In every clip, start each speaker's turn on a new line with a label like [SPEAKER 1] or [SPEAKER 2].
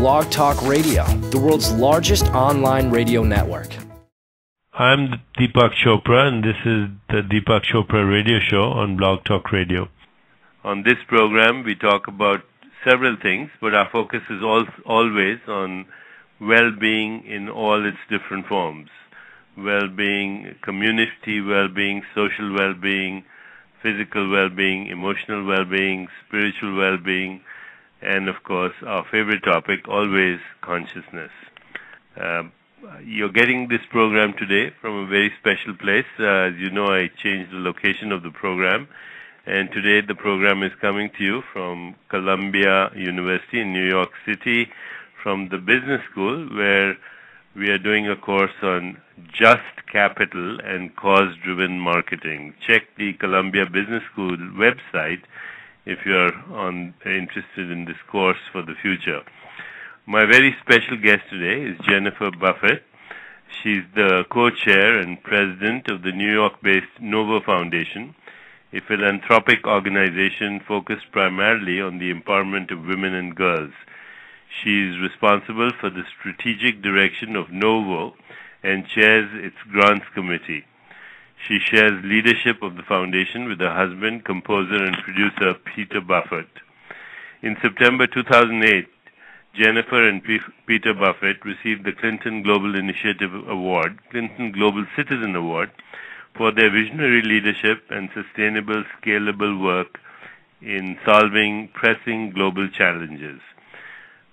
[SPEAKER 1] Blog Talk Radio, the world's largest online radio network.
[SPEAKER 2] I'm Deepak Chopra, and this is the Deepak Chopra radio show on Blog Talk Radio. On this program, we talk about several things, but our focus is always on well-being in all its different forms. Well-being, community well-being, social well-being, physical well-being, emotional well-being, spiritual well-being, and of course, our favorite topic, always consciousness. You're getting this program today from a very special place. As you know, I changed the location of the program, and today the program is coming to you from Columbia University in New York City, from the business school, where we are doing a course on just capital and cause-driven marketing. Check the Columbia Business School website if you're interested in this course for the future. My very special guest today is Jennifer Buffett. She's the co-chair and president of the New York-based NoVo Foundation, a philanthropic organization focused primarily on the empowerment of women and girls. She is responsible for the strategic direction of NoVo and chairs its grants committee. She shares leadership of the foundation with her husband, composer and producer Peter Buffett. In September 2008, Jennifer and Peter Buffett received the Clinton Global Initiative Award, Clinton Global Citizen Award, for their visionary leadership and sustainable, scalable work in solving pressing global challenges.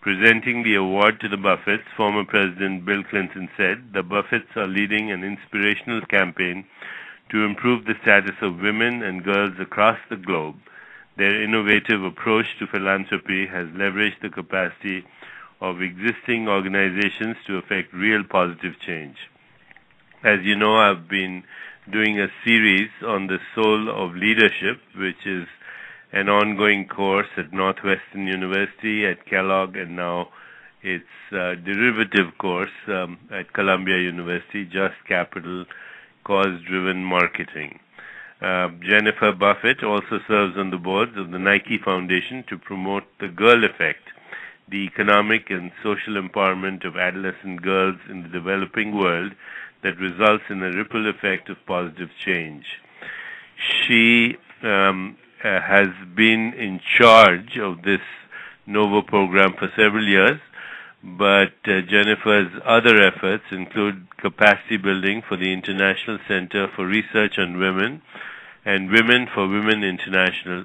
[SPEAKER 2] Presenting the award to the Buffetts, former President Bill Clinton said, "The Buffetts are leading an inspirational campaign to improve the status of women and girls across the globe. Their innovative approach to philanthropy has leveraged the capacity of existing organizations to affect real positive change." As you know, I've been doing a series on the soul of leadership, which is an ongoing course at Northwestern University, at Kellogg, and now its derivative course at Columbia University, Just Capital, Cause-Driven Marketing. Jennifer Buffett also serves on the boards of the Nike Foundation to promote the Girl Effect, the economic and social empowerment of adolescent girls in the developing world that results in a ripple effect of positive change. She has been in charge of this NoVo program for several years, but Jennifer's other efforts include capacity building for the International Center for Research on Women and Women for Women International.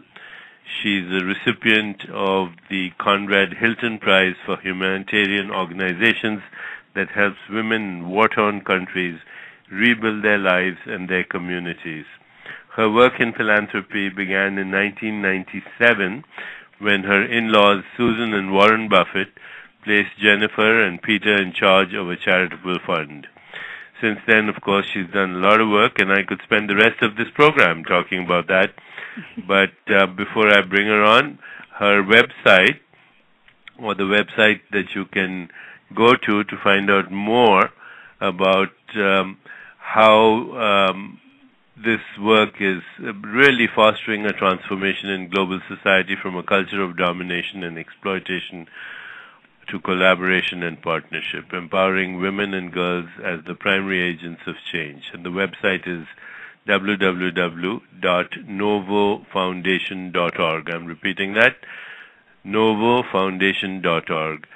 [SPEAKER 2] She's a recipient of the Conrad Hilton Prize for Humanitarian Organizations that helps women in war-torn countries rebuild their lives and their communities. Her work in philanthropy began in 1997 when her in-laws Susan and Warren Buffett placed Jennifer and Peter in charge of a charitable fund. Since then, of course, she's done a lot of work, and I could spend the rest of this program talking about that. But before I bring her on, her website, or the website that you can go to find out more about how this work is really fostering a transformation in global society from a culture of domination and exploitation to collaboration and partnership, empowering women and girls as the primary agents of change. And the website is www.novofoundation.org. I'm repeating that, novofoundation.org.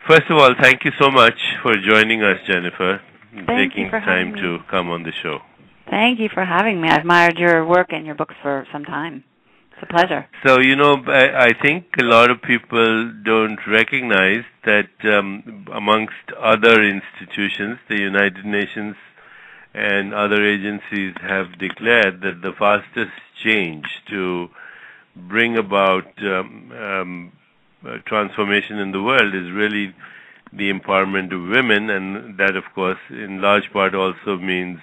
[SPEAKER 2] First of all, thank you so much for joining us, Jennifer, and taking time to come on the show.
[SPEAKER 3] Thank you for having me. I've admired your work and your books for some time. It's a pleasure.
[SPEAKER 2] So, you know, I think a lot of people don't recognize that amongst other institutions, the United Nations and other agencies have declared that the fastest change to bring about transformation in the world is really the empowerment of women, and that, of course, in large part also means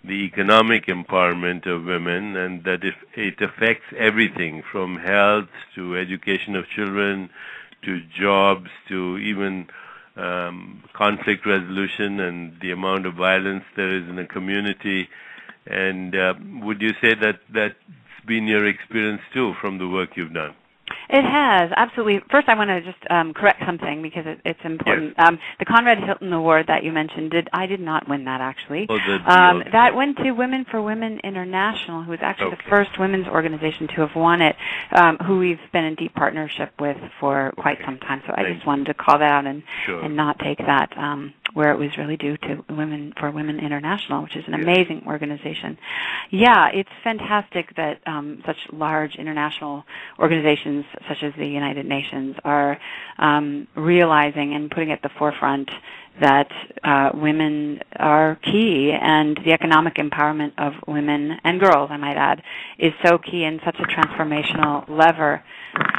[SPEAKER 2] the economic empowerment of women, and that it affects everything from health to education of children to jobs to even conflict resolution and the amount of violence there is in a community. And would you say that that's been your experience too from the work you've done?
[SPEAKER 3] It has, absolutely. First, I want to just correct something because it's important.
[SPEAKER 2] Yes.
[SPEAKER 3] The Conrad Hilton Award that you mentioned, I did not win that, actually.
[SPEAKER 2] Oh,
[SPEAKER 3] that went to Women for Women International, who was actually the first women's organization to have won it, who we've been in deep partnership with for quite some time. So I just wanted to call that out and not take that where it was really due to Women for Women International, which is an amazing organization. Yeah, it's fantastic that such large international organizations such as the United Nations are realizing and putting at the forefront that women are key, and the economic empowerment of women and girls, I might add, is so key and such a transformational lever.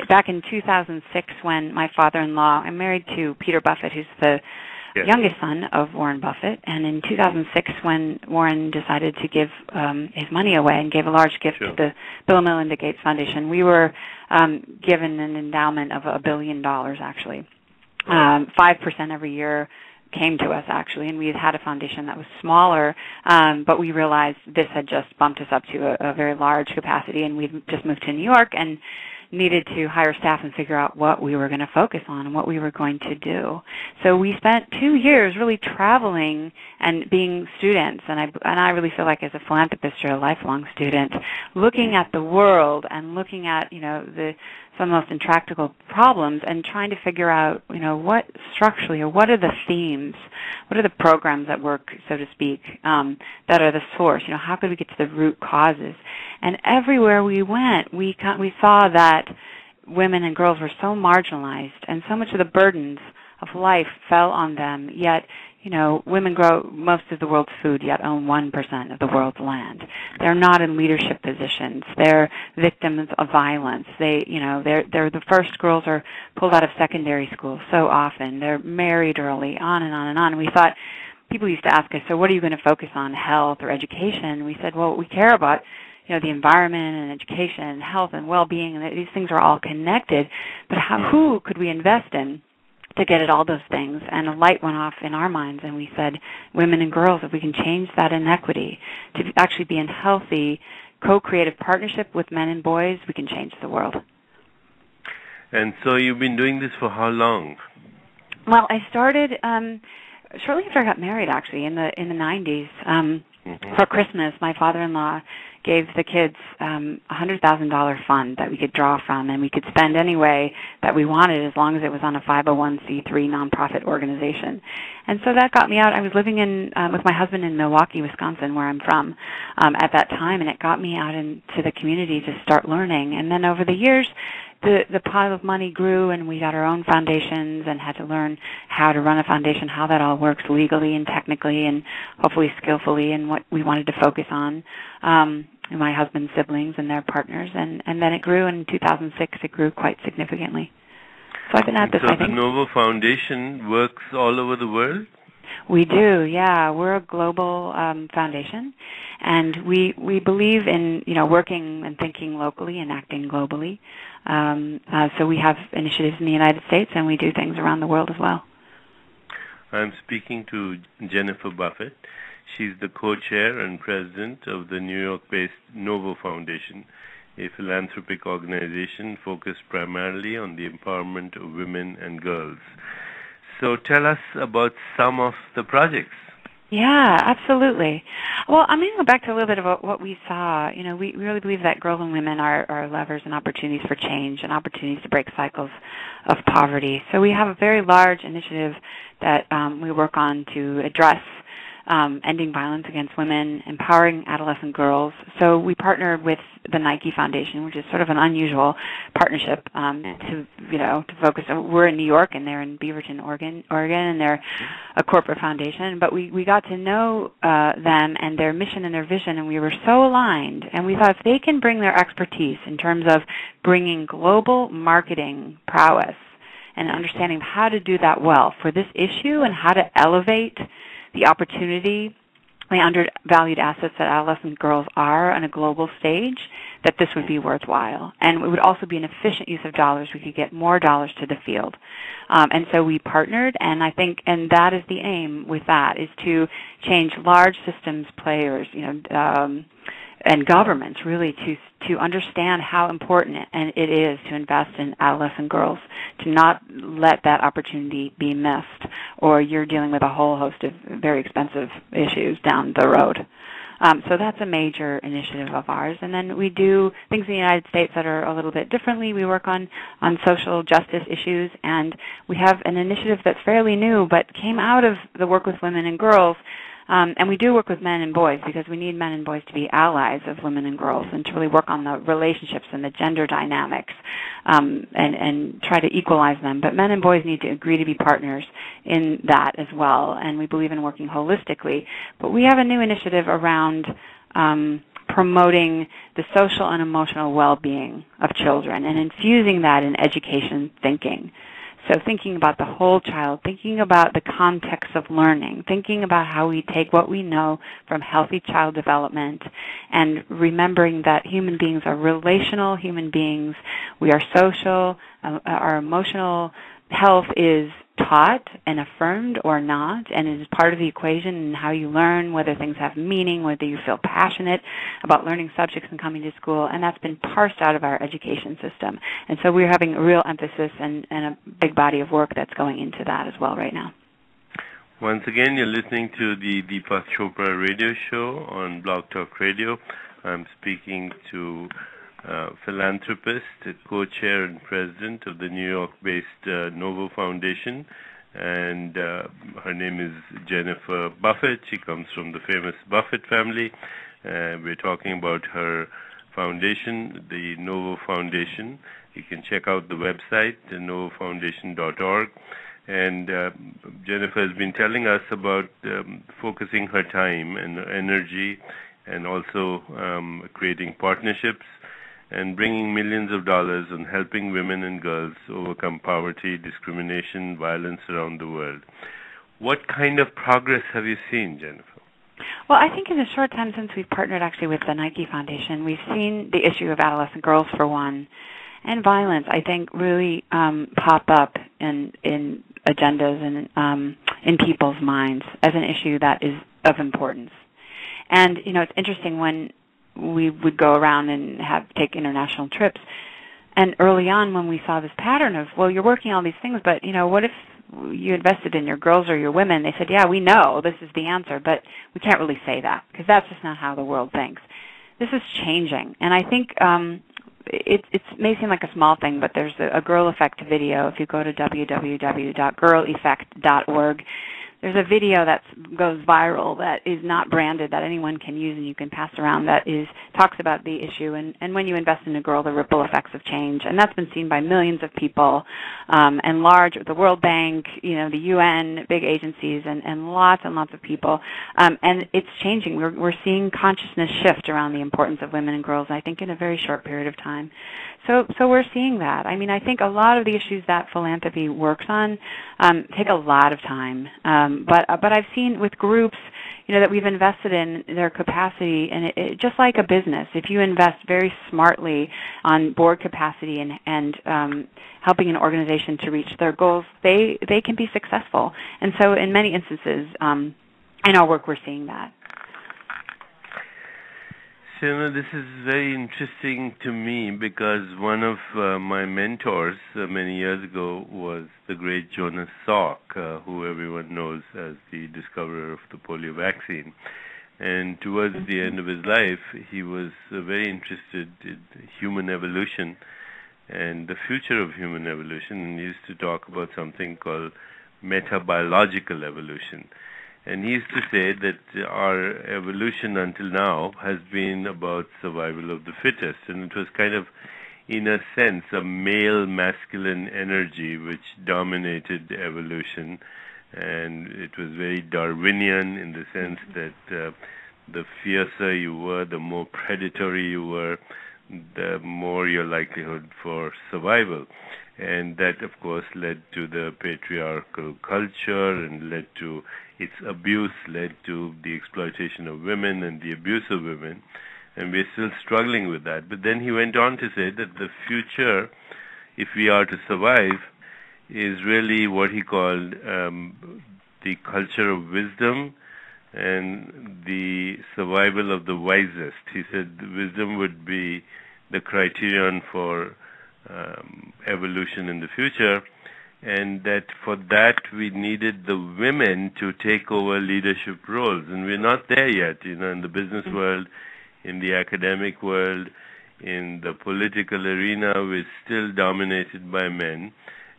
[SPEAKER 3] Back in 2006, when my father-in-law, I'm married to Peter Buffett, who's the youngest son of Warren Buffett, and in 2006, when Warren decided to give his money away and gave a large gift to the Bill and Melinda Gates Foundation, we were given an endowment of $1 billion, actually. 5% every year came to us, actually, and we had a foundation that was smaller, but we realized this had just bumped us up to a very large capacity, and we'd just moved to New York and needed to hire staff and figure out what we were going to focus on and what we were going to do. So we spent 2 years really traveling and being students, and I really feel like as a philanthropist or a lifelong student, looking at the world and looking at, some of the most intractable problems and trying to figure out, what structurally, or what are the themes, what are the programs that work, so to speak, that are the source. How could we get to the root causes? And everywhere we went, we saw that women and girls were so marginalized, and so much of the burdens of life fell on them, yet women grow most of the world's food, yet own 1% of the world's land. They're not in leadership positions. They're victims of violence. They're the first girls are pulled out of secondary school so often. They're married early, on and on and on. And we thought, people used to ask us, so what are you going to focus on, health or education? And we said, well, we care about the environment and education and health and well-being, and these things are all connected. But who could we invest in to get at all those things? And a light went off in our minds, and we said, women and girls, if we can change that inequity to actually be in healthy, co-creative partnership with men and boys, we can change the world.
[SPEAKER 2] And so you've been doing this for how long?
[SPEAKER 3] Well, I started shortly after I got married, actually, in the 90s. For Christmas, my father-in-law gave the kids $100,000 fund that we could draw from, and we could spend any way that we wanted as long as it was on a 501c3 nonprofit organization. And so that got me out. I was living with my husband in Milwaukee, Wisconsin, where I'm from, at that time, and it got me out into the community to start learning. And then over the years, the pile of money grew, and we got our own foundations and had to learn how to run a foundation, how that all works legally and technically and hopefully skillfully, and what we wanted to focus on. And my husband's siblings and their partners, and then it grew. In 2006, it grew quite significantly. So I've been at this, I think.
[SPEAKER 2] So the NoVo Foundation works all over the world?
[SPEAKER 3] We do, yeah. We're a global foundation, and we believe in working and thinking locally and acting globally. So we have initiatives in the United States, and we do things around the world as well.
[SPEAKER 2] I'm speaking to Jennifer Buffett. She's the co-chair and president of the New York-based NoVo Foundation, a philanthropic organization focused primarily on the empowerment of women and girls. So tell us about some of the projects.
[SPEAKER 3] Yeah, absolutely. Well, I'm going to go back to a little bit about what we saw. We really believe that girls and women are levers and opportunities for change and opportunities to break cycles of poverty. So we have a very large initiative that we work on to address ending violence against women, empowering adolescent girls. So we partnered with the Nike Foundation, which is sort of an unusual partnership to focus. We're in New York, and they're in Beaverton, Oregon, and they're a corporate foundation. But we got to know them and their mission and their vision, and we were so aligned. And we thought if they can bring their expertise in terms of bringing global marketing prowess and understanding how to do that well for this issue and how to elevate the opportunity, the undervalued assets that adolescent girls are on a global stage, that this would be worthwhile. And it would also be an efficient use of dollars. We could get more dollars to the field. And so we partnered, and that is the aim with that, is to change large systems players, and governments really to understand how important it is to invest in adolescent girls, to not let that opportunity be missed, or you're dealing with a whole host of very expensive issues down the road. So that's a major initiative of ours. And then we do things in the United States that are a little bit differently. We work on social justice issues, and we have an initiative that's fairly new but came out of the work with women and girls. And we do work with men and boys because we need men and boys to be allies of women and girls and to really work on the relationships and the gender dynamics and try to equalize them. But men and boys need to agree to be partners in that as well, and we believe in working holistically. But we have a new initiative around promoting the social and emotional well-being of children and infusing that in education thinking. So thinking about the whole child, thinking about the context of learning, thinking about how we take what we know from healthy child development, and remembering that human beings are relational human beings. We are social. Our emotional health is taught and affirmed or not, and it is part of the equation in how you learn, whether things have meaning, whether you feel passionate about learning subjects and coming to school, and that's been parsed out of our education system. And so we're having a real emphasis and a big body of work that's going into that as well right now.
[SPEAKER 2] Once again, you're listening to the Deepak Chopra radio show on Blog Talk Radio. I'm speaking to philanthropist, co-chair and president of the New York-based NoVo Foundation, and her name is Jennifer Buffett. She comes from the famous Buffett family. We're talking about her foundation, the NoVo Foundation. You can check out the website, novofoundation.org. And Jennifer has been telling us about focusing her time and energy and also creating partnerships and bringing millions of dollars on helping women and girls overcome poverty, discrimination, violence around the world. What kind of progress have you seen, Jennifer?
[SPEAKER 3] Well, I think in the short time since we've partnered actually with the Nike Foundation, we've seen the issue of adolescent girls, for one, and violence, I think, really pop up in agendas and in people's minds as an issue that is of importance. And, you know, it's interesting when we would go around and take international trips. And early on when we saw this pattern of, well, you're working all these things, but, you know, what if you invested in your girls or your women? They said, yeah, we know this is the answer, but we can't really say that because that's just not how the world thinks. This is changing. And I think it may seem like a small thing, but there's a Girl Effect video. If you go to www.girleffect.org, there's a video that goes viral that is not branded, that anyone can use and you can pass around, that talks about the issue and when you invest in a girl, the ripple effects of change. And that's been seen by millions of people and the World Bank, you know, the UN, big agencies, and lots of people. And it's changing. We're seeing consciousness shift around the importance of women and girls, I think, in a very short period of time. So we're seeing that. I mean, I think a lot of the issues that philanthropy works on take a lot of time. But I've seen with groups, you know, that we've invested in their capacity, and it just like a business, if you invest very smartly on board capacity and helping an organization to reach their goals, they can be successful. And so in many instances, in our work, we're seeing that.
[SPEAKER 2] So, you know, this is very interesting to me because one of my mentors many years ago was the great Jonas Salk, who everyone knows as the discoverer of the polio vaccine. And towards the end of his life, he was very interested in human evolution and the future of human evolution. And he used to talk about something called metabiological evolution. And he used to say that our evolution until now has been about survival of the fittest. And it was kind of, in a sense, a male masculine energy which dominated evolution. And it was very Darwinian in the sense that the fiercer you were, the more predatory you were, the more your likelihood for survival. And that, of course, led to the patriarchal culture and led to its abuse, led to the exploitation of women and the abuse of women. And we're still struggling with that. But then he went on to say that the future, if we are to survive, is really what he called the culture of wisdom and the survival of the wisest. He said wisdom would be the criterion for evolution in the future, and that for that we needed the women to take over leadership roles. And we're not there yet, in the business world, in the academic world, in the political arena, we're still dominated by men.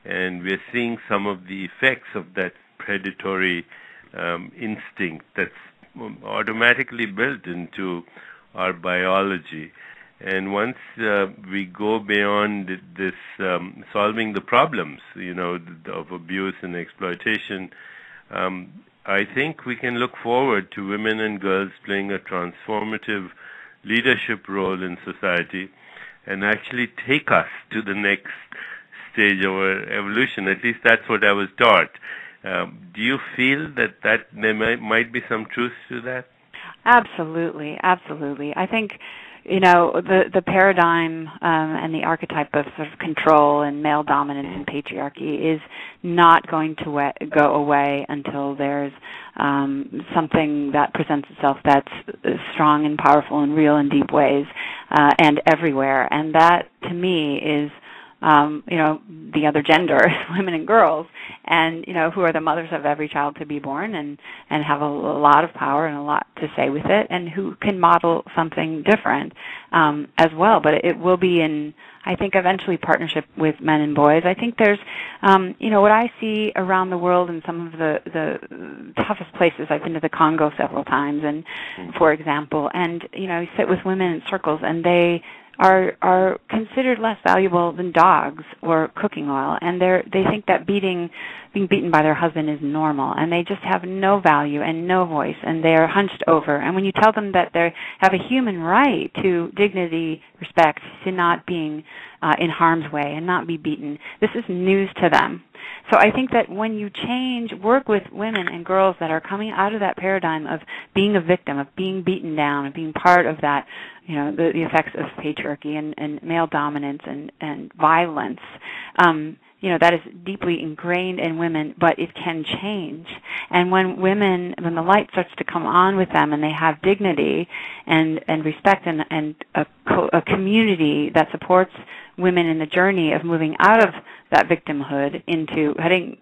[SPEAKER 2] And we're seeing some of the effects of that predatory instinct that's automatically built into our biology. And once we go beyond this solving the problems, of abuse and exploitation, I think we can look forward to women and girls playing a transformative leadership role in society and actually take us to the next stage of our evolution. At least that's what I was taught. Do you feel that there might be some truth to that?
[SPEAKER 3] Absolutely, absolutely. I think, the paradigm and the archetype of sort of control and male dominance and patriarchy is not going to go away until there's something that presents itself that's strong and powerful and real in deep ways and everywhere. And that, to me, is the other gender, women and girls, and, who are the mothers of every child to be born and have a lot of power and a lot to say with it, and who can model something different as well. But it will be I think, eventually partnership with men and boys. I think there's, what I see around the world in some of the toughest places. I've been to the Congo several times, and for example, and, you sit with women in circles, and they are considered less valuable than dogs or cooking oil, and they think that being beaten by their husband is normal, and they just have no value and no voice, and they are hunched over. And when you tell them that they have a human right to dignity, respect, to not being in harm's way and not be beaten, this is news to them. So I think that when you work with women and girls that are coming out of that paradigm of being a victim, of being beaten down, of being part of that, the effects of patriarchy and male dominance and violence, that is deeply ingrained in women, but it can change. And when the light starts to come on with them and they have dignity and respect and a community that supports women in the journey of moving out of that victimhood into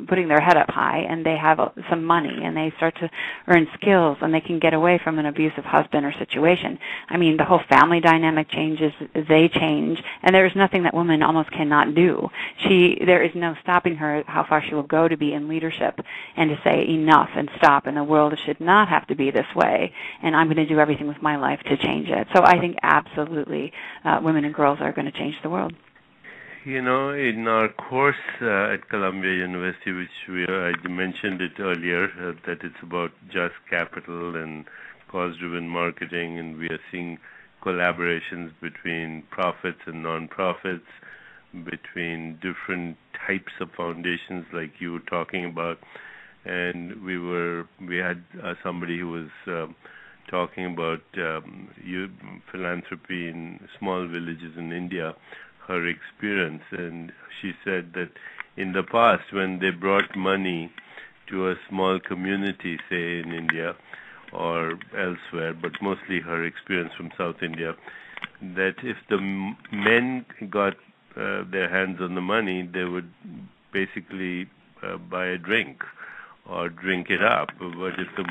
[SPEAKER 3] putting their head up high, and they have some money, and they start to earn skills, and they can get away from an abusive husband or situation. I mean, the whole family dynamic changes, they change, and there is nothing that woman almost cannot do. There is no stopping her how far she will go to be in leadership and to say enough and stop, and the world should not have to be this way, and I'm going to do everything with my life to change it. So I think absolutely women and girls are going to change the world.
[SPEAKER 2] In our course at Columbia University, which I mentioned it earlier, that it's about just capital and cause-driven marketing, and we are seeing collaborations between profits and non-profits, between different types of foundations like you were talking about. And we had somebody who was talking about philanthropy in small villages in India, her experience, and she said that in the past when they brought money to a small community, say in India or elsewhere, but mostly her experience from South India, that if the men got their hands on the money, they would basically buy a drink or drink it up. But if the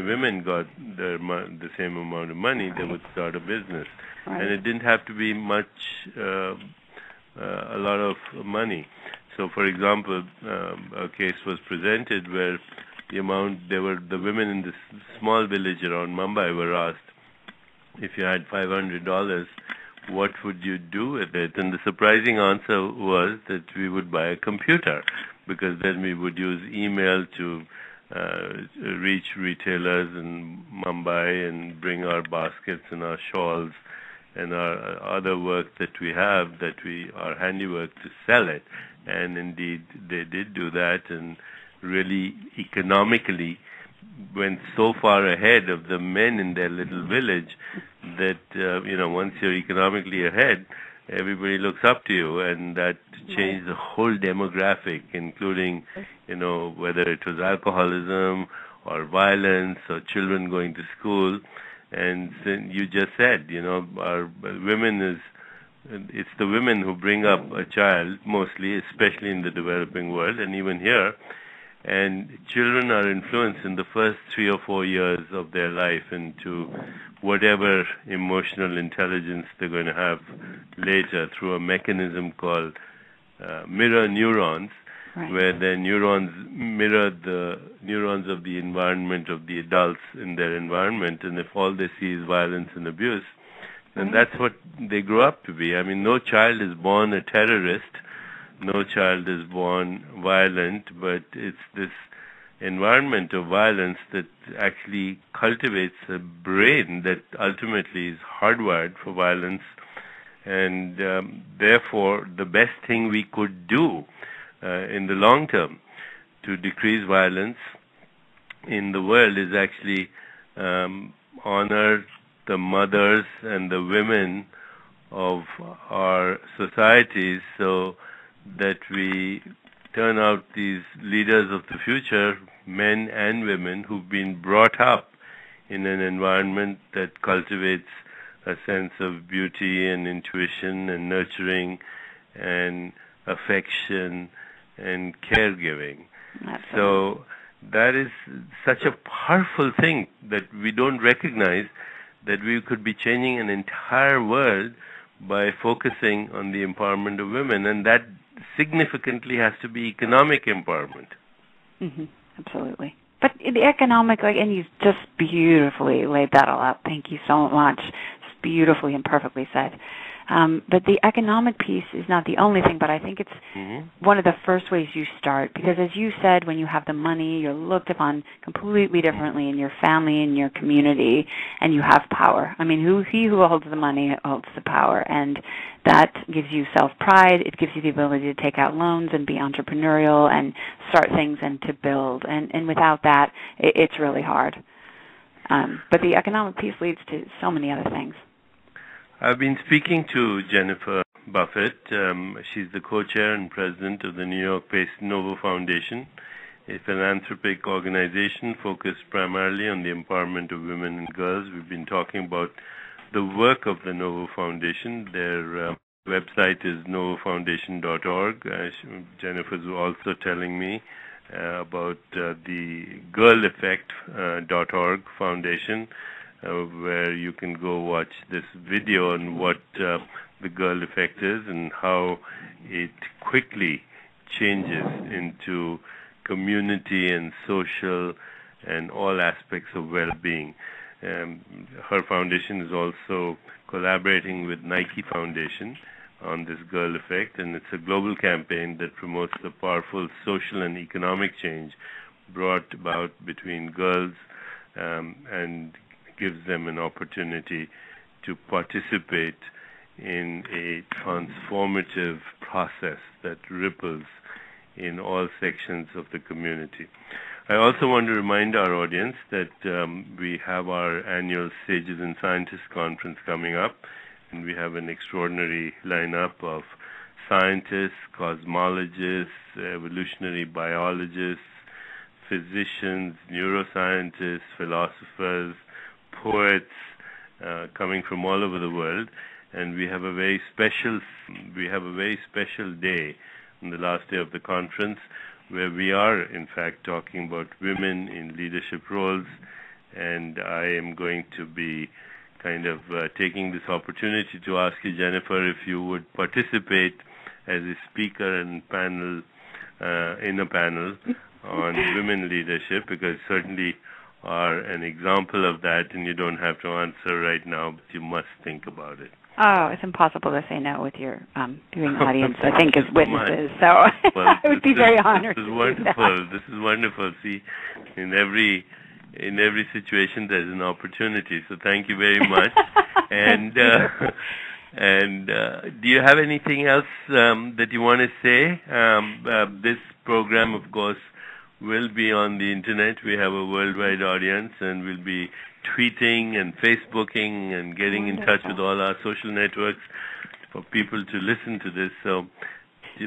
[SPEAKER 2] women got the same amount of money, they would start a business. Right. And it didn't have to be much, a lot of money. So, for example, a case was presented where the women in this small village around Mumbai were asked, if you had $500, what would you do with it? And the surprising answer was that we would buy a computer, because then we would use email to reach retailers in Mumbai and bring our baskets and our shawls and our other work that we have, our handiwork, to sell it. And indeed, they did do that, and really economically went so far ahead of the men in their little village that, once you're economically ahead, everybody looks up to you, and that changed the whole demographic, including, whether it was alcoholism or violence or children going to school. And you just said, our it's the women who bring up a child mostly, especially in the developing world and even here. And children are influenced in the first 3 or 4 years of their life into whatever emotional intelligence they're going to have later through a mechanism called mirror neurons,
[SPEAKER 3] right,
[SPEAKER 2] where their neurons mirror the neurons of the environment of the adults in their environment. And if all they see is violence and abuse, then that's what they grow up to be. I mean, no child is born a terrorist. No child is born violent, but it's this environment of violence that actually cultivates a brain that ultimately is hardwired for violence. And therefore, the best thing we could do in the long term to decrease violence in the world is actually honor the mothers and the women of our societies, so that we turn out these leaders of the future, men and women, who've been brought up in an environment that cultivates a sense of beauty and intuition and nurturing and affection and caregiving.
[SPEAKER 3] Absolutely.
[SPEAKER 2] So that is such a powerful thing that we don't recognize, that we could be changing an entire world by focusing on the empowerment of women, and that significantly has to be economic empowerment.
[SPEAKER 3] Mm-hmm. Absolutely. But the economic, and you just beautifully laid that all out. Thank you so much. It's beautifully and perfectly said. But the economic piece is not the only thing, but I think it's one of the first ways you start. Because as you said, when you have the money, you're looked upon completely differently in your family, in your community, and you have power. I mean, he who holds the money holds the power. And that gives you self-pride. It gives you the ability to take out loans and be entrepreneurial and start things and to build. And without that, it's really hard. But the economic piece leads to so many other things.
[SPEAKER 2] I've been speaking to Jennifer Buffett. She's the co-chair and president of the New York-based NoVo Foundation, a philanthropic organization focused primarily on the empowerment of women and girls. We've been talking about the work of the NoVo Foundation. Their website is novofoundation.org. Jennifer's also telling me about the girleffect.org foundation, where you can go watch this video on what the girl effect is and how it quickly changes into community and social and all aspects of well-being. Her foundation is also collaborating with Nike Foundation on this girl effect, and it's a global campaign that promotes the powerful social and economic change brought about between girls and gives them an opportunity to participate in a transformative process that ripples in all sections of the community. I also want to remind our audience that we have our annual Sages and Scientists Conference coming up, and we have an extraordinary lineup of scientists, cosmologists, evolutionary biologists, physicians, neuroscientists, philosophers, poets coming from all over the world, and we have a very special day on the last day of the conference, where we are in fact talking about women in leadership roles, and I am going to be kind of taking this opportunity to ask you, Jennifer, if you would participate as a speaker and panel in a panel on women leadership, because certainly are an example of that, and you don't have to answer right now, but you must think about it.
[SPEAKER 3] Oh, it's impossible to say no with your viewing audience, I think, as witnesses. So
[SPEAKER 2] well,
[SPEAKER 3] I would be very honored.
[SPEAKER 2] This is wonderful. This is wonderful. See, in every situation there's an opportunity. So thank you very much. And do you have anything else that you want to say? This program, of course, will be on the internet. We have a worldwide audience, and we'll be tweeting and Facebooking and getting in touch with all our social networks for people to listen to this. So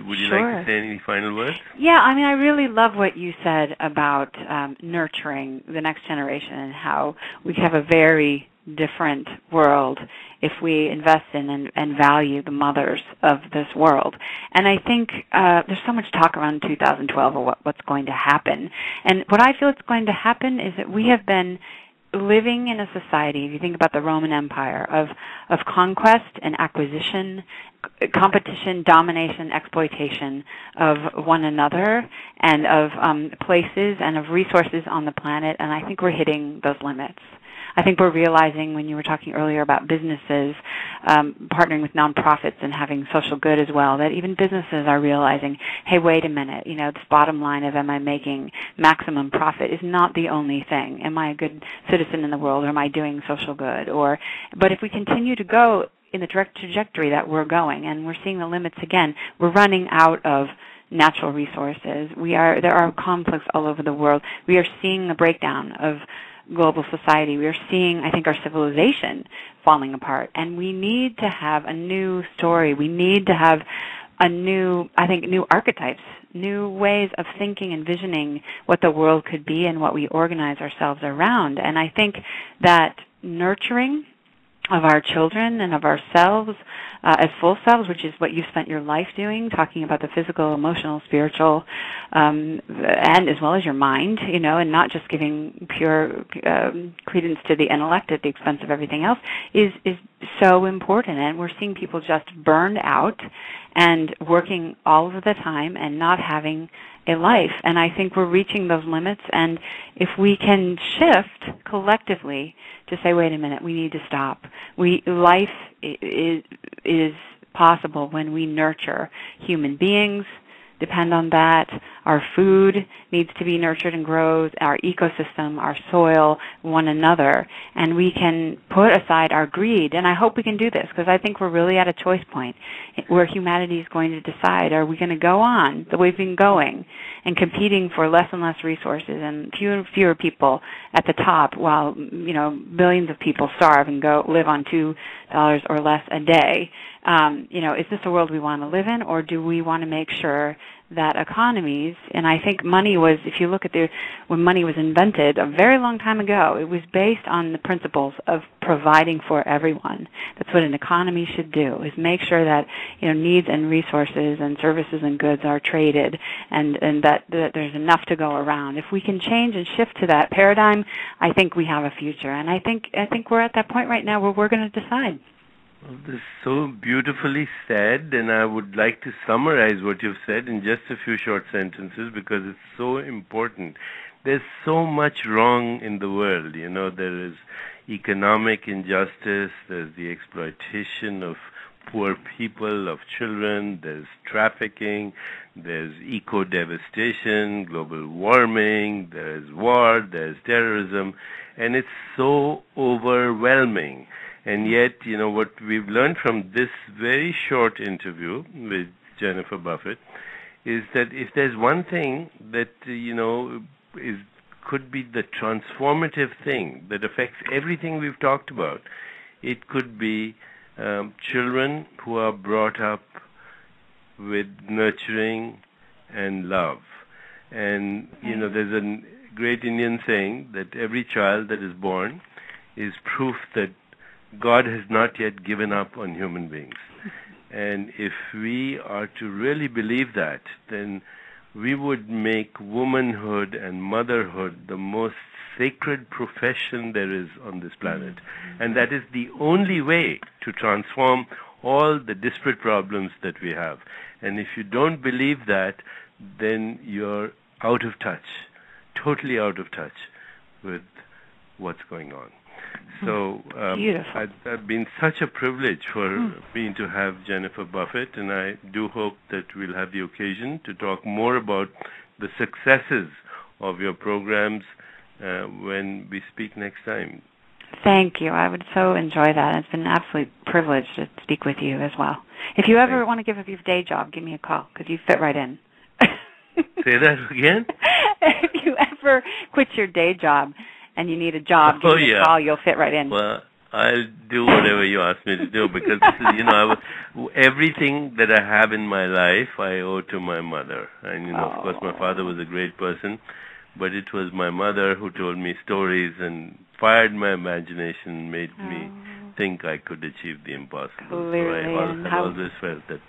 [SPEAKER 2] would you like to say any final words?
[SPEAKER 3] Yeah, I mean, I really love what you said about nurturing the next generation and how we have a very different world if we invest in and value the mothers of this world. And I think there's so much talk around 2012 of what's going to happen. And what I feel is going to happen is that we have been living in a society, if you think about the Roman Empire, of conquest and acquisition, competition, domination, exploitation of one another and of places and of resources on the planet, and I think we're hitting those limits. I think we're realizing, when you were talking earlier about businesses partnering with nonprofits and having social good as well, that even businesses are realizing, hey, wait a minute, this bottom line of am I making maximum profit is not the only thing. Am I a good citizen in the world, or am I doing social good? But if we continue to go in the direct trajectory that we're going, and we're seeing the limits again, we're running out of natural resources. There are conflicts all over the world. We are seeing the breakdown of global society. We are seeing, I think, our civilization falling apart, and we need to have a new story. We need to have new archetypes, new ways of thinking and visioning what the world could be and what we organize ourselves around. And I think that nurturing of our children and of ourselves as full selves, which is what you spent your life doing, talking about the physical, emotional, spiritual, and as well as your mind, and not just giving pure credence to the intellect at the expense of everything else, is so important. And we're seeing people just burned out and working all of the time and not having a life. And I think we're reaching those limits, and if we can shift collectively to say, wait a minute, we need to stop. Life is possible when we nurture human beings, depend on that. Our food needs to be nurtured and grows, our ecosystem, our soil, one another, and we can put aside our greed. And I hope we can do this, because I think we're really at a choice point where humanity is going to decide, are we going to go on the way we've been going and competing for less and less resources and fewer and fewer people at the top while, billions of people starve and live on $2 or less a day. Is this a world we want to live in, or do we want to make sure that economies, and I think money was, if you look at when money was invented a very long time ago, it was based on the principles of providing for everyone. That's what an economy should do, is make sure that needs and resources and services and goods are traded, and that there's enough to go around. If we can change and shift to that paradigm, I think we have a future. And I think we're at that point right now where we're going to decide.
[SPEAKER 2] Well, this is so beautifully said, and I would like to summarize what you've said in just a few short sentences, because it's so important. There's so much wrong in the world. There is economic injustice, there's the exploitation of poor people, of children, there's trafficking, there's eco-devastation, global warming, there's war, there's terrorism, and it's so overwhelming. And yet, what we've learned from this very short interview with Jennifer Buffett is that if there's one thing that, could be the transformative thing that affects everything we've talked about, it could be children who are brought up with nurturing and love. And, there's a great Indian saying that every child that is born is proof that God has not yet given up on human beings. And if we are to really believe that, then we would make womanhood and motherhood the most sacred profession there is on this planet. And that is the only way to transform all the disparate problems that we have. And if you don't believe that, then you're out of touch, totally out of touch with what's going on. So it's been such a privilege for me to have Jennifer Buffett, and I do hope that we'll have the occasion to talk more about the successes of your programs when we speak next time.
[SPEAKER 3] Thank you. I would so enjoy that. It's been an absolute privilege to speak with you as well. If you ever want to give up your day job, give me a call, because you fit right in.
[SPEAKER 2] Say that again?
[SPEAKER 3] If you ever quit your day job and you need a job, give me a call, you'll fit right in.
[SPEAKER 2] Well, I'll do whatever you ask me to do, because this is, everything that I have in my life I owe to my mother. And of course, my father was a great person, but it was my mother who told me stories and fired my imagination, made me think I could achieve the impossible.
[SPEAKER 3] Clearly,
[SPEAKER 2] so I always felt that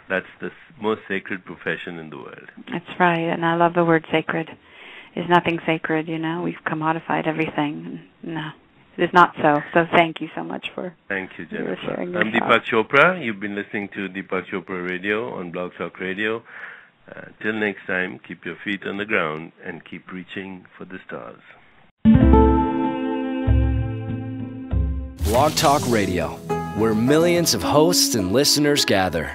[SPEAKER 2] that's the most sacred profession in the world.
[SPEAKER 3] That's right, and I love the word sacred. Is nothing sacred, We've commodified everything. No, it is not so. So thank you so much for
[SPEAKER 2] Thank you, Jennifer.
[SPEAKER 3] sharing your
[SPEAKER 2] I'm Deepak Chopra. You've been listening to Deepak Chopra Radio on Blog Talk Radio. Till next time, keep your feet on the ground and keep reaching for the stars.
[SPEAKER 1] Blog Talk Radio, where millions of hosts and listeners gather.